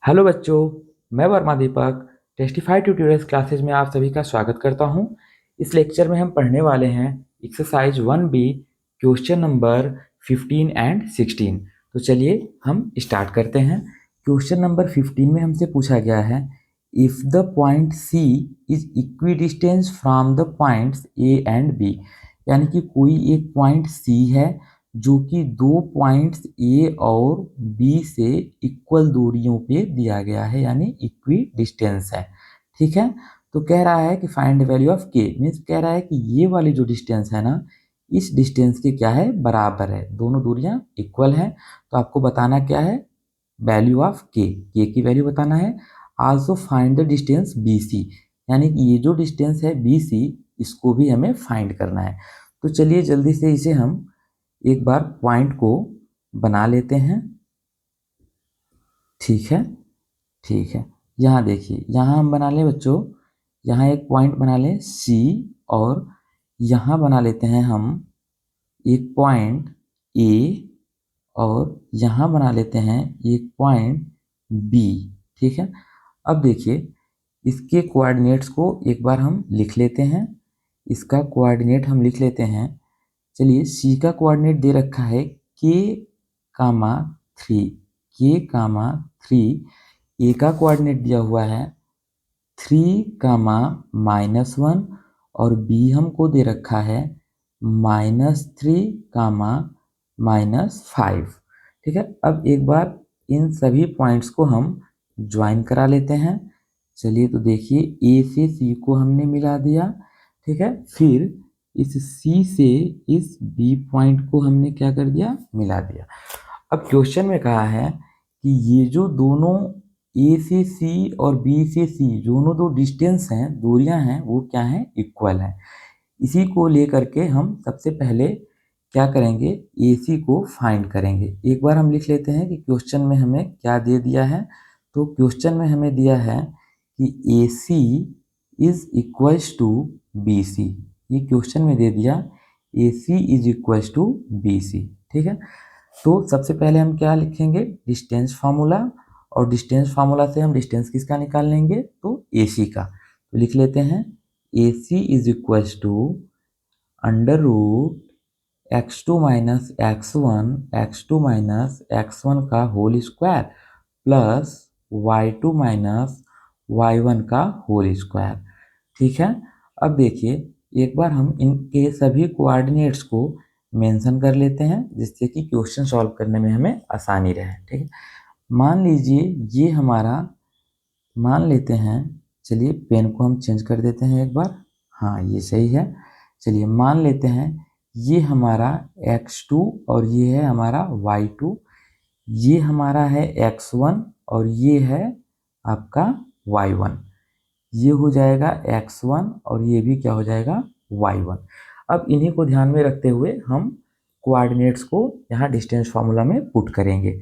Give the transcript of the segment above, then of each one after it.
Hello बच्चों, मैं वर्मा दीपक testify tutorials classes में आप सभी का स्वागत करता हूं। इस लेक्चर में हम पढ़ने वाले हैं exercise 1B question number 15 and 16। तो चलिए हम स्टार्ट करते हैं। क्वेश्चन नंबर 15 में हमसे पूछा गया है, if the point C is equidistance from the points A and B. यानी कि कोई एक पॉइंट सी है जो कि दो पॉइंट्स ए और बी से इक्वल दूरियों पे दिया गया है, यानी इक्वी डिस्टेंस है। ठीक है, तो कह रहा है कि फाइंड वैल्यू ऑफ के, मीन्स कह रहा है कि ये वाली जो डिस्टेंस है ना, इस डिस्टेंस के क्या है, बराबर है, दोनों दूरियां इक्वल हैं। तो आपको बताना क्या है, वैल्यू ऑफ के की वैल्यू बताना है। Also find the distance B C, यानी कि ये जो डिस्टेंस है बी सी, इसको भी हमें फाइंड करना है। तो चलिए जल्दी से इसे हम एक बार पॉइंट को बना लेते हैं। ठीक है, ठीक है। यहाँ देखिए, यहाँ हम बना लें बच्चों, यहाँ एक पॉइंट बना लें सी, और यहाँ बना लेते हैं हम एक पॉइंट ए, और यहाँ बना लेते हैं एक पॉइंट बी। ठीक है, अब देखिए इसके कोऑर्डिनेट्स को एक बार हम लिख लेते हैं। इसका कोऑर्डिनेट हम लिख लेते हैं। चलिए, सी का कोऑर्डिनेट दे रखा है के कामा थ्री, के कामा थ्री। ए का कोऑर्डिनेट दिया हुआ है 3, -1, और बी हमको दे रखा है -3, -5। ठीक है, अब एक बार इन सभी पॉइंट्स को हम ज्वाइन करा लेते हैं। चलिए, तो देखिए ए से सी को हमने मिला दिया। ठीक है, फिर इस सी से इस बी पॉइंट को हमने क्या कर दिया, मिला दिया। अब क्वेश्चन में कहा है कि ये जो दोनों ए से सी और बी से सी दोनों दो डिस्टेंस हैं, दूरियां हैं, वो क्या हैं, इक्वल हैं। इसी को लेकर के हम सबसे पहले क्या करेंगे, ए सी को फाइंड करेंगे। एक बार हम लिख लेते हैं कि क्वेश्चन में हमें क्या दे दिया है। तो क्वेश्चन में हमें दिया है कि A C is equals to B C. ये क्वेश्चन में दे दिया A C is equals to B C. ठीक है, तो सबसे पहले हम क्या लिखेंगे, डिस्टेंस फार्मूला, और डिस्टेंस फार्मूला से हम डिस्टेंस किसका निकाल लेंगे, तो ए सी का। तो लिख लेते हैं A C is equals to under root x2 minus x1 का whole square plus y2 minus y1 का होल स्क्वायर। ठीक है, अब देखिए एक बार हम इनके सभी कोऑर्डिनेट्स को मेंशन कर लेते हैं, जिससे कि क्वेश्चन सॉल्व करने में हमें आसानी रहे। ठीक है, मान लीजिए ये हमारा, मान लेते हैं, चलिए पेन को हम चेंज कर देते हैं एक बार। हाँ, ये सही है। चलिए मान लेते हैं ये हमारा x2 और ये है हमारा y2, ये हमारा है x1 और ये है आपका y1। ये हो जाएगा x1 और ये भी क्या हो जाएगा, y1। अब इन्हीं को ध्यान में रखते हुए हम कोऑर्डिनेट्स को यहाँ डिस्टेंस फार्मूला में पुट करेंगे।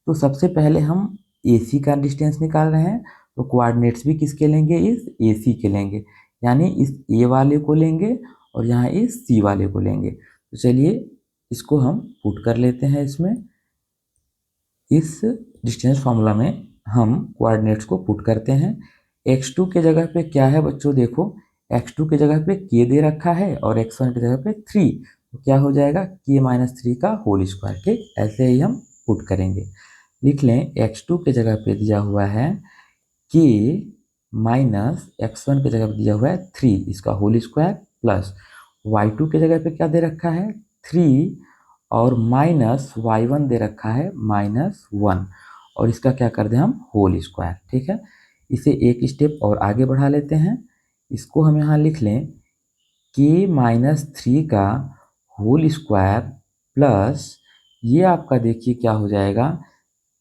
तो सबसे पहले हम AC का डिस्टेंस निकाल रहे हैं, तो कोऑर्डिनेट्स भी किसके लेंगे, इस AC के लेंगे, यानी इस A वाले को लेंगे और यहाँ इस C वाले को लेंगे। तो चलिए इसको हम पुट कर लेते हैं इसमें। इस डिस्टेंस फार्मूला में हम कोऑर्डिनेट्स को पुट करते हैं। x2 के जगह पे क्या है बच्चों, देखो x2 के जगह पे k दे रखा है और x1 की जगह पे 3, तो क्या हो जाएगा k-3 का होल स्क्वायर। ठीक, ऐसे ही हम पुट करेंगे। लिख लें x2 के जगह पे दिया हुआ है k माइनस x1 के जगह पे दिया हुआ है 3, इसका होल स्क्वायर, प्लस y2 के जगह पे क्या दे रखा है 3, और माइनस y1 दे रखा है -1, और इसका क्या कर दें हम, होल स्क्वायर। ठीक है, इसे एक स्टेप और आगे बढ़ा लेते हैं। इसको हम यहाँ लिख लें k-3 का होल स्क्वायर प्लस, ये आपका देखिए क्या हो जाएगा,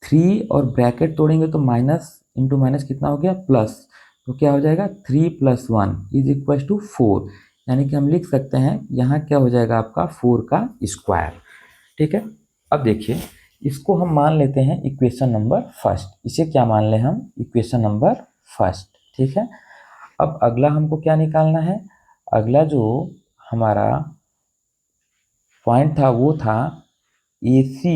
3 और ब्रैकेट तोड़ेंगे तो माइनस इंटू माइनस कितना हो गया, प्लस, तो क्या हो जाएगा 3 + 1 इज इक्वल टू 4, यानी कि हम लिख सकते हैं यहाँ क्या हो जाएगा आपका 4 का स्क्वायर। ठीक है, अब देखिए इसको हम मान लेते हैं इक्वेशन नंबर फर्स्ट। इसे क्या मान लें हम, इक्वेशन नंबर फर्स्ट। ठीक है, अब अगला हमको क्या निकालना है, अगला जो हमारा पॉइंट था वो था AC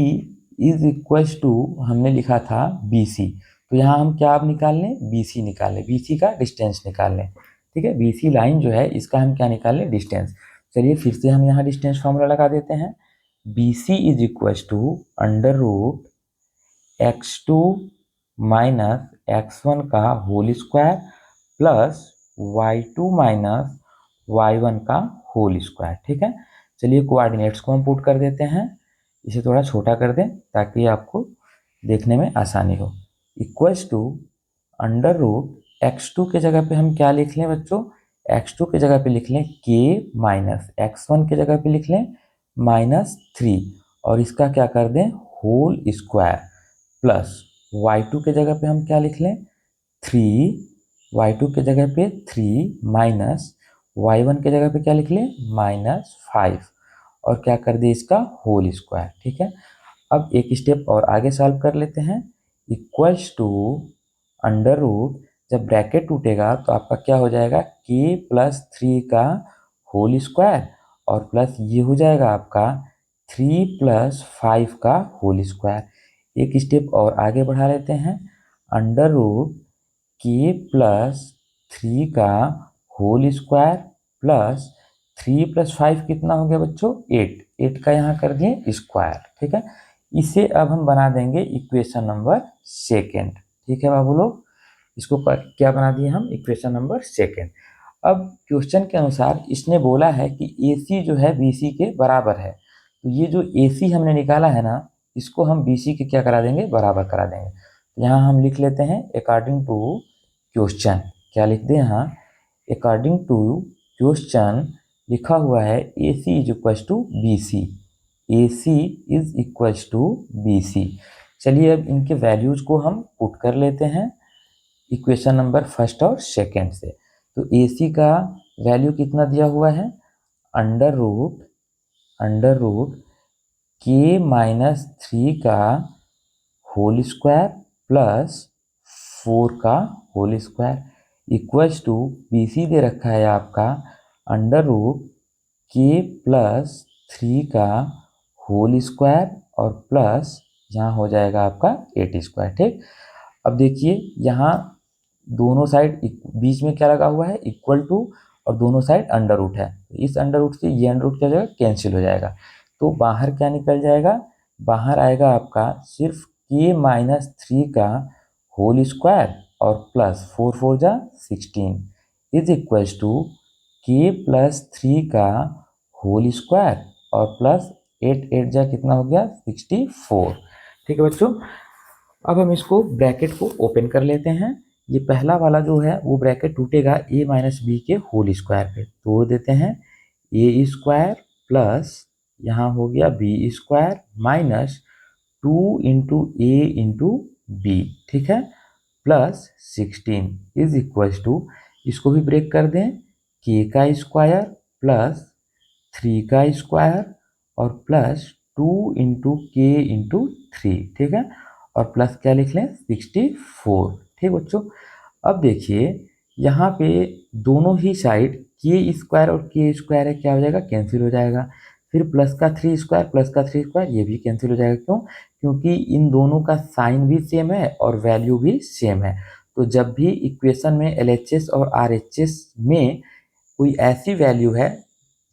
इज इक्वल टू, हमने लिखा था BC। तो यहाँ हम क्या अब निकाल लें, BC निकाल लें, BC का डिस्टेंस निकाल लें। ठीक है, BC लाइन जो है इसका हम क्या निकाल लें, डिस्टेंस। चलिए फिर से हम यहाँ डिस्टेंस फॉर्मूला लगा देते हैं। BC is equal to under root x2 minus x1 का whole square plus y2 minus y1 का होल स्क्वायर। ठीक है, चलिए कोऑर्डिनेट्स को हम पुट कर देते हैं, इसे थोड़ा छोटा कर दें ताकि आपको देखने में आसानी हो। Equals to under root x2 के जगह पे हम क्या लिख लें बच्चों, x2 के जगह पे लिख लें k माइनस x1 के जगह पे लिख लें -3 और इसका क्या कर दें होल स्क्वायर प्लस y2 के जगह पे हम क्या लिख लें 3, y2 के जगह पे 3 माइनस y1 के जगह पे क्या लिख लें -5 और क्या कर दे इसका होल स्क्वायर। ठीक है, अब एक स्टेप और आगे सॉल्व कर लेते हैं। इक्वल्स टू अंडर रूट, जब ब्रैकेट टूटेगा तो आपका क्या हो जाएगा k प्लस 3 का होल स्क्वायर और प्लस ये हो जाएगा आपका 3 प्लस 5 का होल स्क्वायर। एक स्टेप और आगे बढ़ा लेते हैं। अंडर रूट k प्लस 3 का होल स्क्वायर प्लस 3 प्लस 5 कितना हो गया बच्चों 8 का यहाँ कर दिए स्क्वायर। ठीक है, इसे अब हम बना देंगे इक्वेशन नंबर सेकेंड। ठीक है बाबू लोग, इसको क्या बना दिए हम इक्वेशन नंबर सेकेंड। अब क्वेश्चन के अनुसार इसने बोला है कि AC जो है BC के बराबर है, तो ये जो AC हमने निकाला है ना इसको हम BC के क्या करा देंगे बराबर करा देंगे। तो यहाँ हम लिख लेते हैं अकॉर्डिंग टू क्वेश्चन, क्या लिख दें यहाँ अकॉर्डिंग टू क्वेश्चन लिखा हुआ है AC is equal to BC, AC is equal to BC। चलिए अब इनके वैल्यूज को हम पुट कर लेते हैं इक्वेशन नंबर फर्स्ट और सेकेंड से। तो AC का वैल्यू कितना दिया हुआ है अंडर रूट k माइनस 3 का होल स्क्वायर प्लस 4 का whole square equals to BC दे रखा है आपका अंडर रूट k प्लस 3 का होल स्क्वायर और प्लस यहाँ हो जाएगा आपका 8 स्क्वायर। ठीक, अब देखिए यहाँ दोनों साइड बीच में क्या लगा हुआ है इक्वल टू और दोनों साइड अंडर रूट है, इस अंडर रूट से ये अंडर रूट क्या हो जाएगा कैंसिल हो जाएगा। तो बाहर क्या निकल जाएगा, बाहर आएगा आपका सिर्फ k माइनस 3 का होल स्क्वायर और प्लस 4 4 जा 16 is equals to k plus 3 का होल स्क्वायर और प्लस 8 8 जा कितना हो गया 64। ठीक है बच्चों, अब हम इसको ब्रैकेट को ओपन कर लेते हैं। ये पहला वाला जो है वो ब्रैकेट टूटेगा a माइनस बी के होल स्क्वायर पे, तोड़ देते हैं a स्क्वायर प्लस यहाँ हो गया b स्क्वायर माइनस 2 इंटू ए इंटू बी। ठीक है, प्लस 16 इज इक्वल टू, इसको भी ब्रेक कर दें k का स्क्वायर प्लस 3 का स्क्वायर और प्लस 2 इंटू के इंटू 3। ठीक है, और प्लस क्या लिख लें 64। ठीक बच्चों, अब देखिए यहाँ पे दोनों ही साइड के स्क्वायर और के स्क्वायर है क्या हो जाएगा कैंसिल हो जाएगा, फिर प्लस का 3 स्क्वायर प्लस का 3 स्क्वायर ये भी कैंसिल हो जाएगा। क्यों, क्योंकि इन दोनों का साइन भी सेम है और वैल्यू भी सेम है। तो जब भी इक्वेशन में LHS और RHS में कोई ऐसी वैल्यू है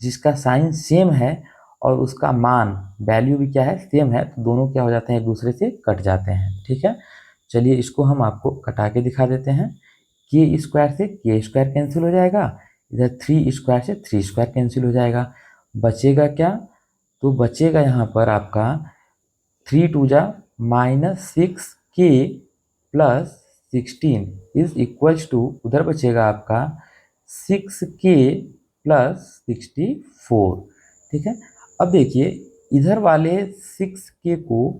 जिसका साइन सेम है और उसका मान वैल्यू भी क्या है सेम है, तो दोनों क्या हो जाते हैं एक दूसरे से कट जाते हैं। ठीक है, चलिए इसको हम आपको कटा के दिखा देते हैं। के स्क्वायर से के स्क्वायर कैंसिल हो जाएगा, इधर 3 स्क्वायर से 3 स्क्वायर कैंसिल हो जाएगा, बचेगा क्या, तो बचेगा यहाँ पर आपका 3 2 जा -6k plus 16 is equals to, उधर बचेगा आपका 6k प्लस 64। ठीक है, अब देखिए इधर वाले 6k को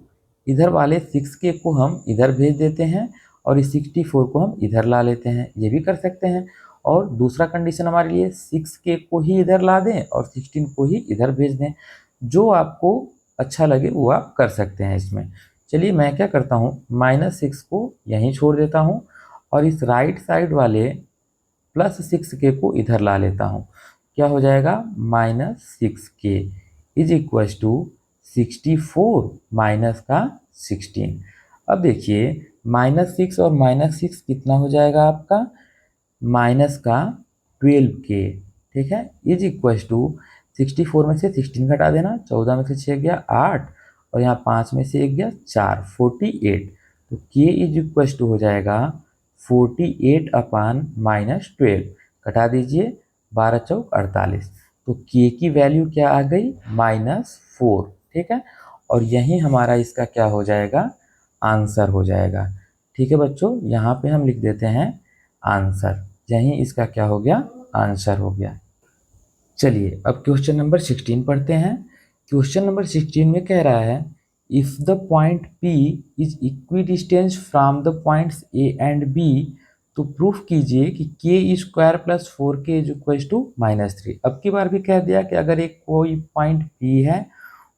हम इधर भेज देते हैं और इस 64 को हम इधर ला लेते हैं, ये भी कर सकते हैं। और दूसरा कंडीशन हमारे लिए 6k को ही इधर ला दें और 16 को ही इधर भेज दें, जो आपको अच्छा लगे वो आप कर सकते हैं इसमें। चलिए मैं क्या करता हूँ -6 को यहीं छोड़ देता हूँ और इस राइट साइड वाले +6k को इधर ला लेता हूँ, क्या हो जाएगा -6k is equals to 64 minus का 16। अब देखिए -6 और -6 कितना हो जाएगा आपका, माइनस का 12k, ठीक है, इज इक्वल टू 64 में से 16 घटा देना, 14 में से 6 गया 8 और यहाँ 5 में से 1 गया 4, 48। तो k इज इक्वल टू हो जाएगा 48 अपान -12, घटा दीजिए 12 चौक 48। तो k की वैल्यू क्या आ गई, -4, ठीक है, और यही हमारा इसका क्या हो जाएगा, आंसर हो जाएगा। ठीक है बच्चों, यहाँ पे हम लिख देते हैं आंसर, यही इसका क्या हो गया, आंसर हो गया। चलिए अब क्वेश्चन नंबर 16 पढ़ते हैं। क्वेश्चन नंबर 16 में कह रहा है if the point P is equidistance from the points A and B, तो प्रूफ कीजिए कि k² + 4k is equal to -3। अब की बार भी कह दिया कि अगर एक कोई पॉइंट P है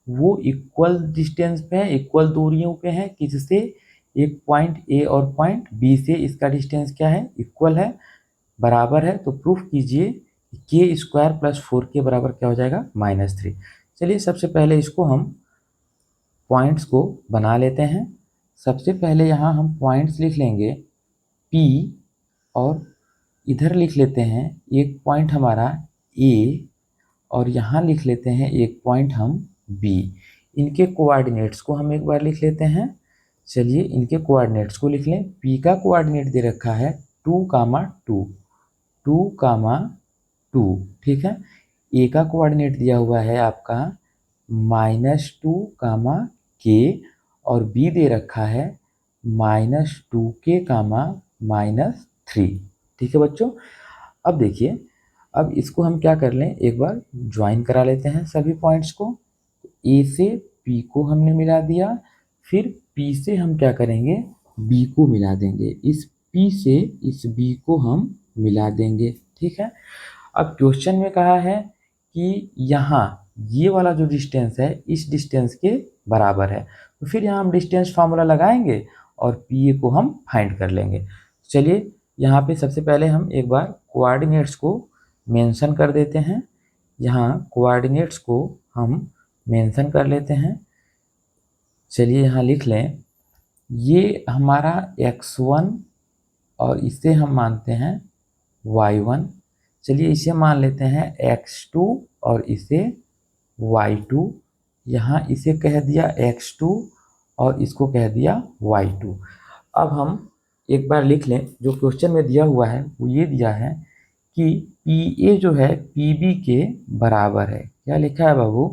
वो इक्वल डिस्टेंस पे है, इक्वल दूरियों पे है, किससे, एक पॉइंट A और पॉइंट B से, इसका डिस्टेंस क्या है, इक्वल है, बराबर है, तो प्रूफ कीजिए k² + 4k बराबर क्या हो जाएगा, -3। चलिए सबसे पहले इसको हम पॉइंट्स को बना लेते हैं। सबसे पहले यहाँ हम पॉइंट्स लिख लेंगे P और इधर लिख लेते हैं एक पॉइंट हमारा A और यहाँ लिख लेते हैं एक पॉइंट हम B। इनके कोऑर्डिनेट्स को हम एक बार लिख लेते हैं। चलिए इनके कोऑर्डिनेट्स को लिख लें। P का कोऑर्डिनेट दे रखा है 2, 2, 2, 2, ठीक है। A का कोऑर्डिनेट दिया हुआ है आपका -2, k और B दे रखा है -2k, -3, ठीक है बच्चों। अब देखिए, अब इसको हम क्या कर लें, एक बार ज्वाइन करा लेते हैं सभी पॉइंट्स को। A से P को हमने मिला दिया, फिर P से हम क्या करेंगे, B को मिला देंगे, इस P से इस B को हम मिला देंगे, ठीक है। अब क्वेश्चन में कहा है कि यहाँ ये वाला जो डिस्टेंस है इस डिस्टेंस के बराबर है, तो फिर यहाँ हम डिस्टेंस फार्मूला लगाएंगे और PA को हम फाइंड कर लेंगे। चलिए यहाँ पे सबसे पहले हम एक बार कोऑर्डिनेट्स को मेंशन कर देते हैं। यहाँ कोऑर्डिनेट्स को हम मेंशन कर लेते हैं। चलिए यहाँ लिख लें, ये हमारा x1 और इसे हम मानते हैं y1। चलिए इसे मान लेते हैं x2 और इसे y2। यहाँ इसे कह दिया x2 और इसको कह दिया y2। अब हम एक बार लिख लें, जो क्वेश्चन में दिया हुआ है वो ये दिया है कि PA जो है PB के बराबर है। क्या लिखा है बाबू,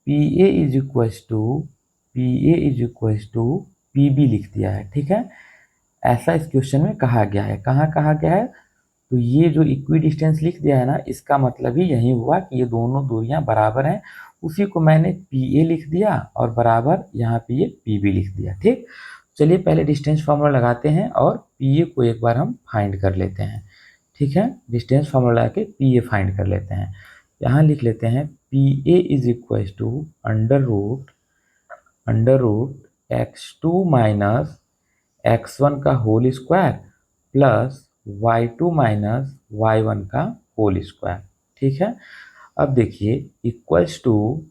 PA is equal to PB लिख दिया है, ठीक है। ऐसा इस क्वेश्चन में कहा गया है। कहाँ कहा गया है, तो ये जो इक्वी डिस्टेंस लिख दिया है ना, इसका मतलब ही यही हुआ कि ये दोनों दूरियां बराबर हैं। उसी को मैंने PA लिख दिया और बराबर यहाँ पे ये PB लिख दिया, ठीक। चलिए पहले डिस्टेंस फार्मूला लगाते हैं और PA को एक बार हम फाइंड कर लेते हैं, ठीक है। डिस्टेंस फार्मूला लगा के PA फाइंड कर लेते हैं। यहाँ लिख लेते हैं PA is equal to under root x2 minus x1 का whole square plus y2 minus y1 का होल स्क्वायर, ठीक है। अब देखिए इक्वल्स टू,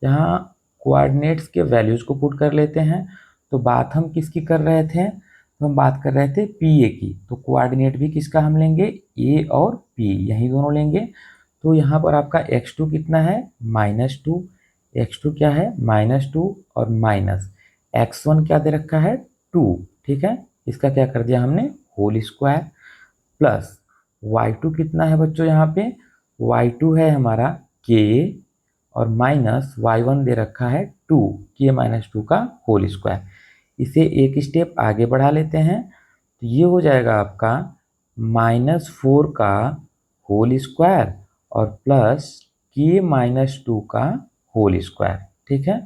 यहाँ कोऑर्डिनेट्स के वैल्यूज को पुट कर लेते हैं। तो बात हम किसकी कर रहे थे, तो हम बात कर रहे थे PA की, तो कोऑर्डिनेट भी किसका हम लेंगे, A और P, यही दोनों लेंगे। तो यहाँ पर आपका x2 कितना है, -2, x2 क्या है, -2 और माइनस x1 क्या दे रखा है 2, ठीक है। इसका क्या कर दिया हमने, होल स्क्वायर प्लस y2 कितना है बच्चों, यहाँ पे y2 है हमारा k और माइनस y1 दे रखा है 2, k-2 का होल स्क्वायर। इसे एक स्टेप आगे बढ़ा लेते हैं, तो ये हो जाएगा आपका -4 का होल स्क्वायर और प्लस k-2 का होल स्क्वायर, ठीक है।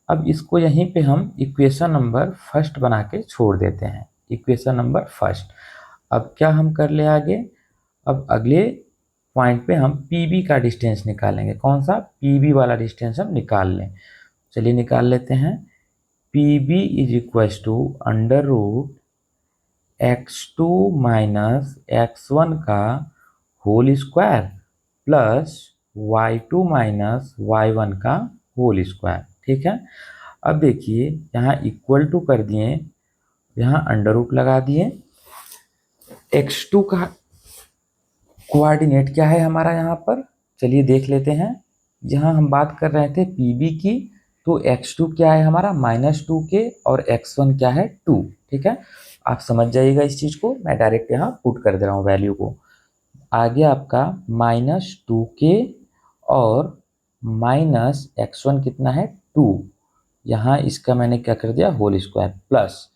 अब इसको यहीं पे हम इक्वेशन नंबर फर्स्ट बना के छोड़ देते हैं, इक्वेशन नंबर फर्स्ट। अब क्या हम कर ले आगे, अब अगले पॉइंट पे हम PB का डिस्टेंस निकालेंगे। कौन सा, PB वाला डिस्टेंस हम निकाल लें। चलिए निकाल लेते हैं। PB is equal to x2 minus x1 का whole square plus y2 minus y1 का होल स्क्वायर, ठीक है। अब देखिए यहाँ इक्वल टू कर दिए, यहाँ अंडर रूट लगा दिए। x2 का कोऑर्डिनेट क्या है हमारा यहाँ पर, चलिए देख लेते हैं। यहाँ हम बात कर रहे थे पीबी की, तो x2 क्या है हमारा -2k और x1 क्या है 2। ठीक है, आप समझ जाइएगा इस चीज़ को, मैं डायरेक्ट यहाँ पुट कर दे रहा हूँ वैल्यू को। आ गया आपका -2k और -x1 कितना है 2। यहाँ इसका मैंने क्या कर दिया होल स्क्वायर, प्लस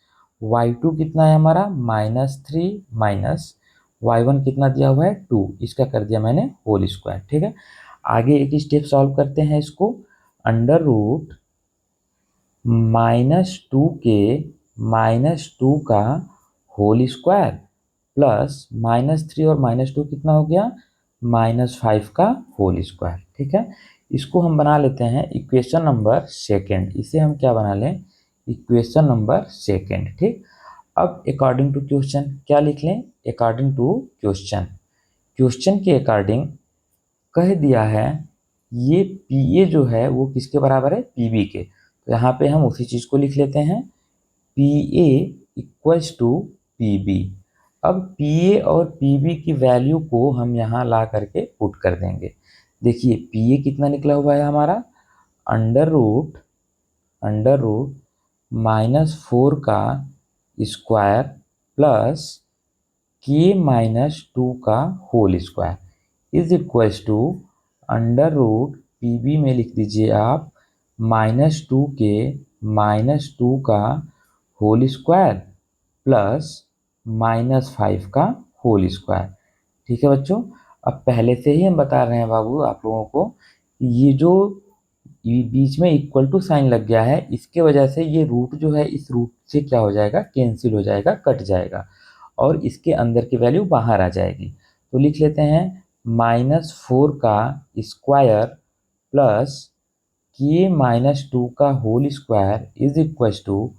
y2 कितना है हमारा -3 माइनस y1 कितना दिया हुआ है 2, इसका कर दिया मैंने होल स्क्वायर। ठीक है, आगे एक स्टेप सॉल्व करते हैं इसको। अंडर रूट -2k -2 का होल स्क्वायर प्लस -3 और -2 कितना हो गया -5 का होल स्क्वायर। ठीक है, इसको हम बना लेते हैं इक्वेशन नंबर सेकेंड। इसे हम क्या बना लें, इक्वेशन नंबर सेकेंड। ठीक, अब अकॉर्डिंग टू क्वेश्चन क्या लिख लें, अकॉर्डिंग टू क्वेश्चन, क्वेश्चन के अकॉर्डिंग कह दिया है ये पी ए जो है वो किसके बराबर है पी बी के। तो यहाँ पे हम उसी चीज़ को लिख लेते हैं, P A equals to P B. अब पी ए और पी बी की वैल्यू को हम यहाँ ला करके पुट कर देंगे। देखिए पी ए कितना निकला हुआ है हमारा अंडर रूट -4 का स्क्वायर प्लस के -2 का whole square is equals to under root P B में लिख दीजिए आप -2k -2 का होल स्क्वायर प्लस -5 का होल स्क्वायर। ठीक है बच्चों, अब पहले से ही हम बता रहे हैं बाबू आप लोगों को, ये जो बीच में इक्वल टू साइन लग गया है, इसके वजह से ये रूट जो है इस रूट से क्या हो जाएगा कैंसिल हो जाएगा, कट जाएगा और इसके अंदर की वैल्यू बाहर आ जाएगी। तो लिख लेते हैं -4 का स्क्वायर प्लस के -2 का whole square is equal to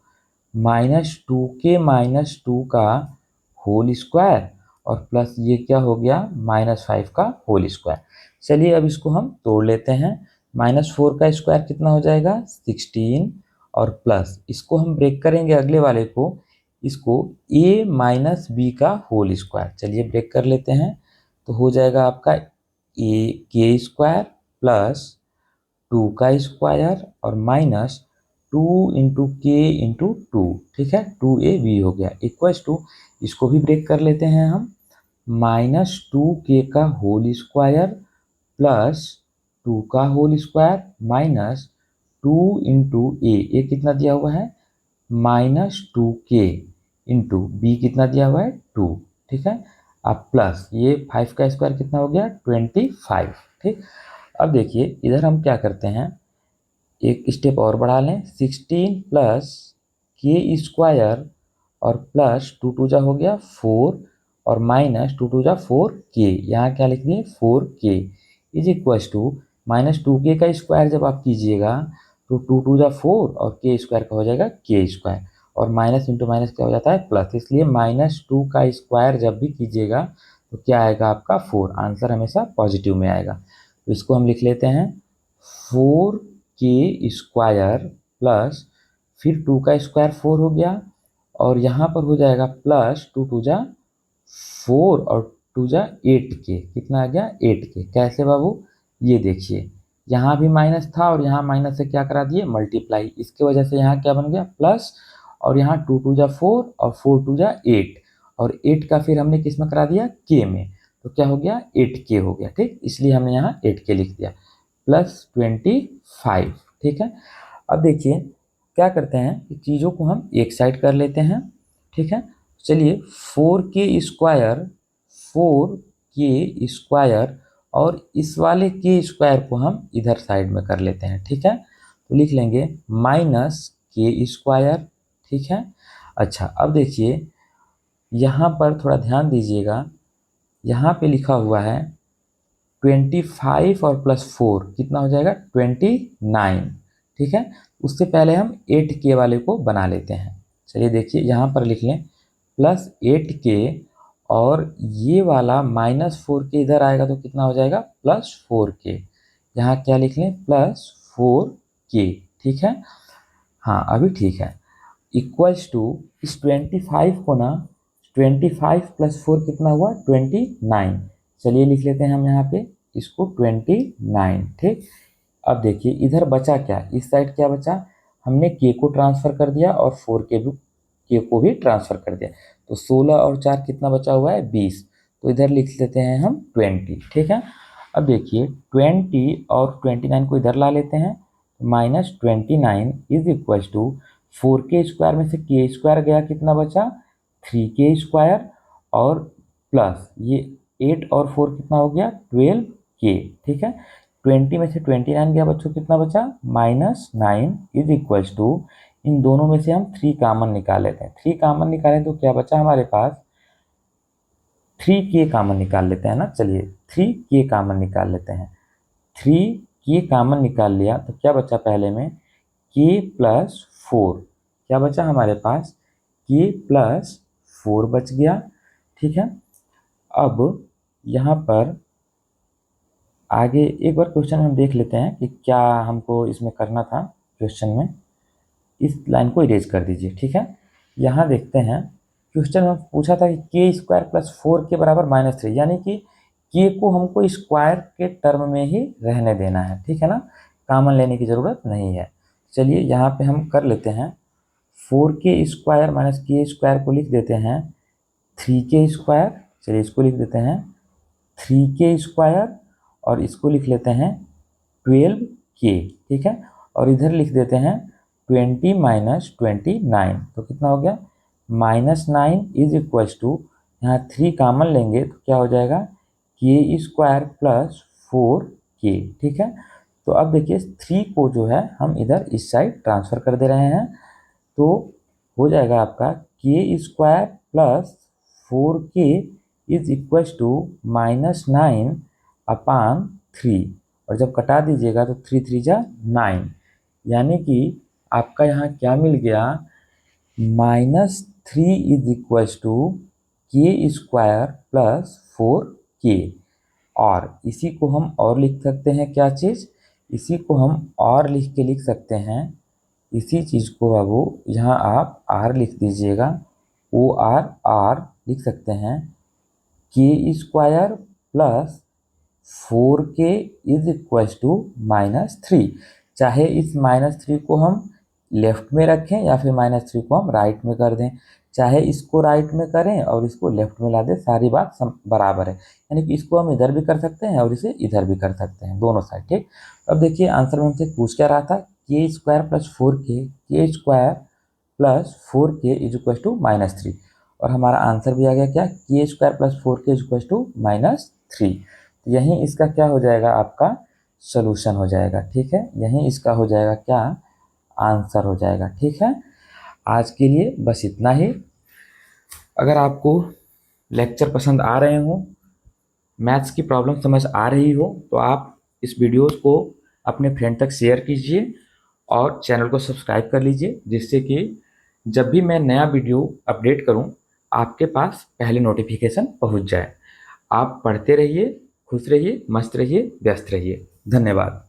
-2k -2 का होल स्क्वायर और प्लस ये क्या हो गया -5 का होल स्क्वायर। चलिए अब इसको हम तोड़ लेते हैं। -4 का स्क्वायर कितना हो जाएगा 16 और प्लस इसको हम ब्रेक करेंगे अगले वाले को, इसको a - b का होल स्क्वायर। चलिए ब्रेक कर लेते हैं, तो हो जाएगा आपका ए के स्क्वायर प्लस 2 का स्क्वायर और माइनस 2 इंटू के इंटू 2। ठीक है, 2ab हो गया इक्वल्स टू, इसको भी ब्रेक कर लेते हैं हम, -2k का होल स्क्वायर प्लस 2 का होल स्क्वायर माइनस 2 इंटू ए कितना दिया हुआ है -2k इंटू बी कितना दिया हुआ है 2। ठीक है, अब प्लस ये 5 का स्क्वायर कितना हो गया 25। ठीक, अब देखिए इधर हम क्या करते हैं, एक स्टेप और बढ़ा लें, 16 प्लस के स्क्वायर और प्लस 2 2 जा हो गया 4 और माइनस 2 2 जा 4k, यहाँ क्या लिख दिए 4k is equals to -2k का स्क्वायर जब आप कीजिएगा तो 2 2 जा 4 और के स्क्वायर का हो जाएगा के स्क्वायर और माइनस इंटू माइनस क्या हो जाता है प्लस, इसलिए -2 का स्क्वायर जब भी कीजिएगा तो क्या आएगा आपका 4, आंसर हमेशा पॉजिटिव में आएगा। तो इसको हम लिख लेते हैं 4k स्क्वायर प्लस फिर 2 का स्क्वायर 4 हो गया और यहाँ पर हो जाएगा प्लस 2 2 जा 4 और 2 जा 8k, कितना आ गया 8k। कैसे बाबू, ये देखिए यहाँ भी माइनस था और यहाँ माइनस से क्या करा दिए मल्टीप्लाई, इसके वजह से यहाँ क्या बन गया प्लस और यहाँ 2 2 जा 4 और 4 2 जा 8 और 8 का फिर हमने किस में करा दिया k में, तो क्या हो गया 8k हो गया। ठीक, इसलिए हमने यहाँ 8k लिख दिया प्लस 25। ठीक है, अब देखिए क्या करते हैं, चीज़ों को हम एक साइड कर लेते हैं। ठीक है, चलिए 4k स्क्वायर और इस वाले के स्क्वायर को हम इधर साइड में कर लेते हैं। ठीक है, तो लिख लेंगे -k स्क्वायर। ठीक है, अच्छा अब देखिए यहाँ पर थोड़ा ध्यान दीजिएगा, यहाँ पे लिखा हुआ है 25 और प्लस 4 कितना हो जाएगा 29। ठीक है, उससे पहले हम 8k वाले को बना लेते हैं। चलिए देखिए यहाँ पर लिख लें +8k और ये वाला -4k इधर आएगा तो कितना हो जाएगा +4k, यहाँ क्या लिख लें +4k। ठीक है, हाँ अभी ठीक है। इक्वल्स टू इस 25 को ना 25 + 4 कितना हुआ 29। चलिए लिख लेते हैं हम यहाँ पे इसको 29। ठीक, अब देखिए इधर बचा क्या, इस साइड क्या बचा, हमने के को ट्रांसफर कर दिया और 4 के को भी ट्रांसफर कर दिया, तो 16 और 4 कितना बचा हुआ है 20। तो इधर लिख लेते हैं हम 20। ठीक है, अब देखिए 20 और 29 को इधर ला लेते हैं, -29 इज इक्वल टू 4 के स्क्वायर में से के स्क्वायर गया, कितना बचा 3 के स्क्वायर, और प्लस ये 8 और 4 कितना हो गया 12 के। ठीक है, 20 में से 29 गया बच्चों, कितना बचा -9 इज इक्वल टू, इन दोनों में से हम 3 कॉमन निकाल लेते हैं। 3 कॉमन निकालें तो क्या बचा हमारे पास 3 के कॉमन निकाल लेते हैं ना। चलिए 3 के कॉमन निकाल लेते हैं। 3 के कॉमन निकाल लिया तो क्या बचा, पहले में के प्लस 4, क्या बचा हमारे पास के प्लस 4 बच गया। ठीक है, अब यहाँ पर आगे एक बार क्वेश्चन हम देख लेते हैं कि क्या हमको इसमें करना था। क्वेश्चन में इस लाइन को इरेज कर दीजिए। ठीक है, यहाँ देखते हैं क्वेश्चन में पूछा था कि के स्क्वायर प्लस 4 के बराबर -3, यानी कि के को हमको स्क्वायर के टर्म में ही रहने देना है। ठीक है ना, कॉमन लेने की ज़रूरत नहीं है। चलिए यहाँ पे हम कर लेते हैं, 4 के स्क्वायर माइनस के स्क्वायर को लिख देते हैं 3 के स्क्वायर। चलिए इसको लिख देते हैं 3 के स्क्वायर, और इसको लिख लेते हैं 12 के। ठीक है, और इधर लिख देते हैं 20 - 29, तो कितना हो गया -9 इज इक्वल टू, यहाँ 3 कॉमन लेंगे तो क्या हो जाएगा के स्क्वायर प्लस 4 के। ठीक है, तो अब देखिए 3 को जो है हम इधर इस साइड ट्रांसफ़र कर दे रहे हैं, तो हो जाएगा आपका के स्क्वायर प्लस 4 के इज इक्वल टू -9/3, और जब कटा दीजिएगा तो 3 3 जा 9, यानी कि आपका यहाँ क्या मिल गया -3 इज इक्वल टू के स्क्वायर प्लस 4 के। और इसी को हम और लिख सकते हैं, क्या चीज़, इसी को हम और लिख सकते हैं, इसी चीज़ को बाबू यहाँ आप आर लिख दीजिएगा, OR लिख सकते हैं के स्क्वायर प्लस 4 के इज इक्वल टू -3। चाहे इस -3 को हम लेफ्ट में रखें या फिर -3 को हम राइट में कर दें, चाहे इसको राइट में करें और इसको लेफ्ट में ला दें, सारी बात बराबर है। यानी कि इसको हम इधर भी कर सकते हैं और इसे इधर भी कर सकते हैं, दोनों साइड। ठीक, अब देखिए आंसर में हमसे पूछ क्या रहा था, के स्क्वायर प्लस 4 के स्क्वायर प्लस 4 के इज इक्वल टू -3, और हमारा आंसर भी आ गया क्या, के स्क्वायर प्लस 4 के इज इक्वल टू -3। तो यहीं इसका क्या हो जाएगा, आपका सोल्यूशन हो जाएगा। ठीक है, यहीं इसका हो जाएगा क्या, आंसर हो जाएगा। ठीक है, आज के लिए बस इतना ही। अगर आपको लेक्चर पसंद आ रहे हो, मैथ्स की प्रॉब्लम समझ आ रही हो, तो आप इस वीडियोस को अपने फ्रेंड तक शेयर कीजिए और चैनल को सब्सक्राइब कर लीजिए, जिससे कि जब भी मैं नया वीडियो अपडेट करूं, आपके पास पहले नोटिफिकेशन पहुंच जाए। आप पढ़ते रहिए, खुश रहिए, मस्त रहिए, व्यस्त रहिए। धन्यवाद।